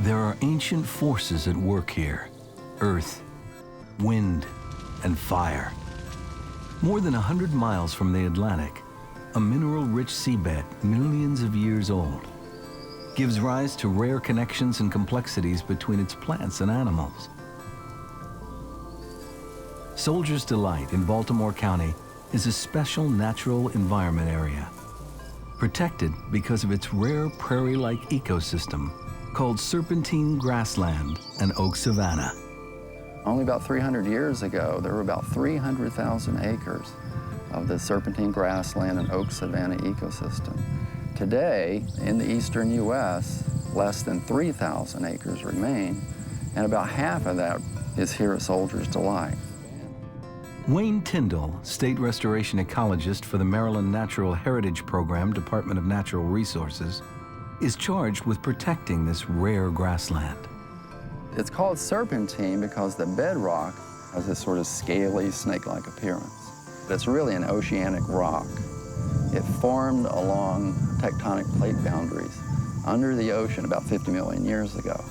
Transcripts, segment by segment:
There are ancient forces at work here: earth, wind, and fire. More than 100 miles from the Atlantic, a mineral-rich seabed millions of years old gives rise to rare connections and complexities between its plants and animals. Soldier's Delight in Baltimore County is a special natural environment area, protected because of its rare prairie-like ecosystem called serpentine grassland and oak savanna. Only about 300 years ago, there were about 300,000 acres of the serpentine grassland and oak savanna ecosystem. Today, in the eastern U.S., less than 3,000 acres remain, and about half of that is here at Soldier's Delight. Wayne Tyndall, state restoration ecologist for the Maryland Natural Heritage Program, Department of Natural Resources, is charged with protecting this rare grassland. It's called serpentine because the bedrock has this sort of scaly, snake-like appearance. It's really an oceanic rock. It formed along tectonic plate boundaries under the ocean about 50 million years ago.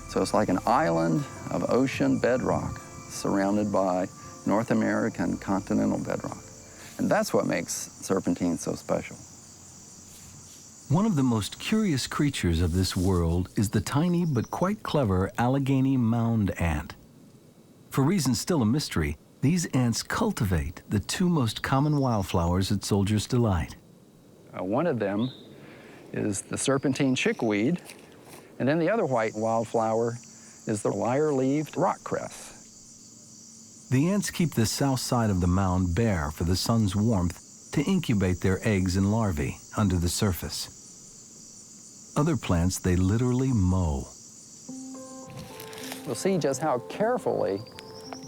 So it's like an island of ocean bedrock surrounded by North American continental bedrock. And that's what makes serpentine so special. One of the most curious creatures of this world is the tiny but quite clever Allegheny mound ant. For reasons still a mystery, these ants cultivate the two most common wildflowers at Soldier's Delight. One of them is the serpentine chickweed, and then the other white wildflower is the lyre-leaved rockcress. The ants keep the south side of the mound bare for the sun's warmth to incubate their eggs and larvae under the surface. Other plants they literally mow. You'll see just how carefully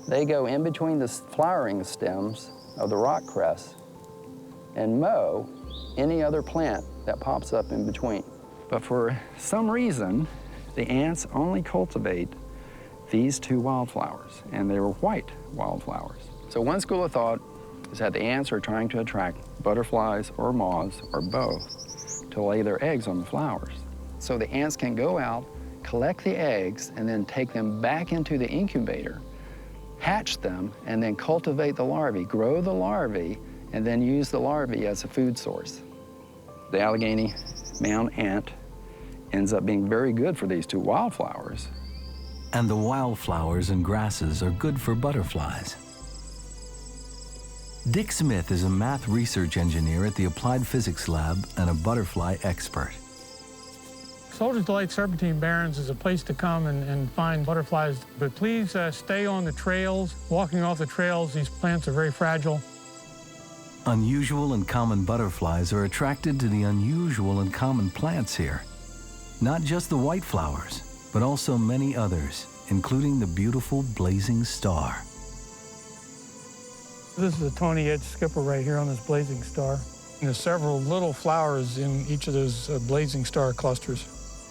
they go in between the flowering stems of the rockcress and mow any other plant that pops up in between. But for some reason, the ants only cultivate these two wildflowers, and they were white wildflowers. So one school of thought is that the ants are trying to attract butterflies or moths or both to lay their eggs on the flowers. So the ants can go out, collect the eggs, and then take them back into the incubator, hatch them, and then cultivate the larvae, grow the larvae, and then use the larvae as a food source. The Allegheny mound ant ends up being very good for these two wildflowers. And the wildflowers and grasses are good for butterflies. Dick Smith is a math research engineer at the Applied Physics Lab and a butterfly expert. Soldier's Delight Serpentine Barrens is a place to come and find butterflies, but please stay on the trails. Walking off the trails, these plants are very fragile. Unusual and common butterflies are attracted to the unusual and common plants here. Not just the white flowers, but also many others, including the beautiful blazing star. This is a Tony Edge skipper right here on this blazing star. And there's several little flowers in each of those blazing star clusters.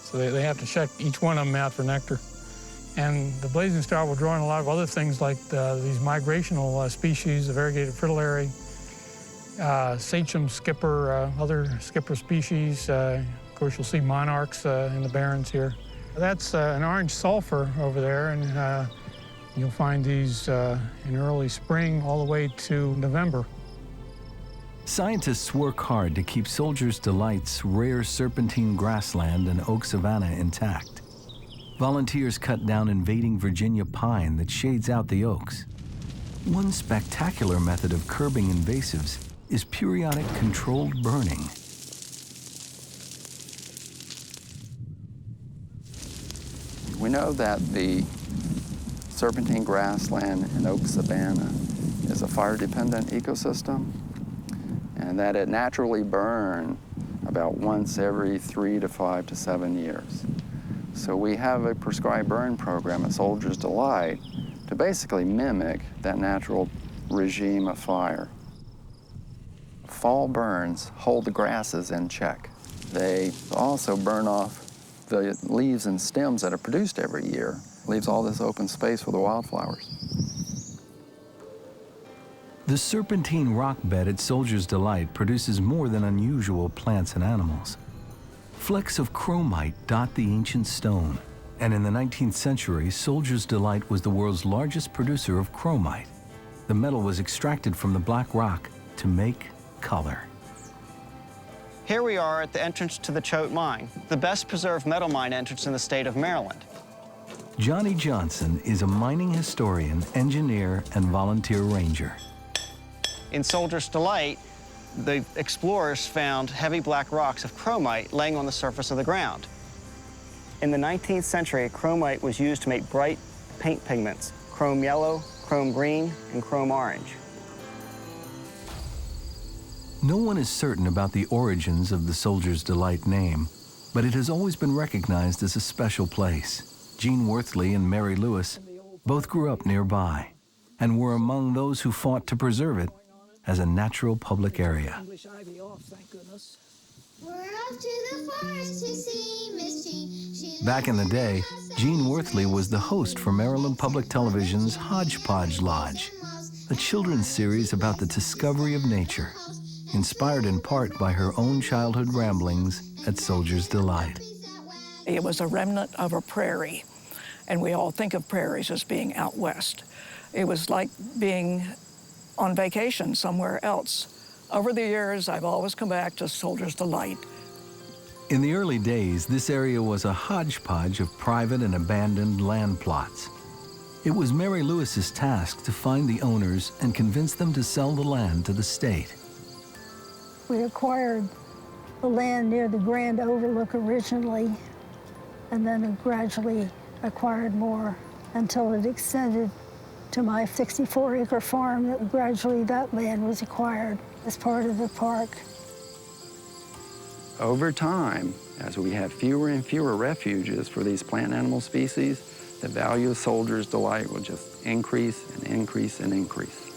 So they have to check each one of them out for nectar. And the blazing star will draw in a lot of other things like these migrational species of variegated fritillary, sachem skipper, other skipper species. Of course, you'll see monarchs in the barrens here. That's an orange sulfur over there, and you'll find these in early spring all the way to November. Scientists work hard to keep Soldier's Delight's rare serpentine grassland and oak savanna intact. Volunteers cut down invading Virginia pine that shades out the oaks. One spectacular method of curbing invasives is periodic controlled burning. We know that the serpentine grassland and oak savanna is a fire-dependent ecosystem, and that it naturally burns about once every 3 to 5 to 7 years. So we have a prescribed burn program at Soldier's Delight to basically mimic that natural regime of fire. Fall burns hold the grasses in check. They also burn off the leaves and stems that are produced every year. Leaves all this open space for the wildflowers. The serpentine rock bed at Soldier's Delight produces more than unusual plants and animals. Flecks of chromite dot the ancient stone, And in the 19th century, Soldier's Delight was the world's largest producer of chromite. The metal was extracted from the black rock to make color. Here we are at the entrance to the Choate Mine, the best preserved metal mine entrance in the state of Maryland. Johnny Johnson is a mining historian, engineer, and volunteer ranger. In Soldier's Delight, the explorers found heavy black rocks of chromite laying on the surface of the ground. In the 19th century, chromite was used to make bright paint pigments, chrome yellow, chrome green, and chrome orange. No one is certain about the origins of the Soldier's Delight name, but it has always been recognized as a special place. Gene Worthley and Mary Lewis both grew up nearby and were among those who fought to preserve it as a natural public area. Back in the day, Gene Worthley was the host for Maryland Public Television's Hodgepodge Lodge, a children's series about the discovery of nature, inspired in part by her own childhood ramblings at Soldier's Delight. It was a remnant of a prairie, and we all think of prairies as being out west. It was like being on vacation somewhere else. Over the years, I've always come back to Soldier's Delight. In the early days, this area was a hodgepodge of private and abandoned land plots. It was Mary Lewis's task to find the owners and convince them to sell the land to the state. We acquired the land near the Grand Overlook originally, and then gradually acquired more until it extended to my 64-acre farm. That gradually that land was acquired as part of the park. Over time, as we have fewer and fewer refuges for these plant animal species, the value of Soldier's Delight will just increase and increase and increase.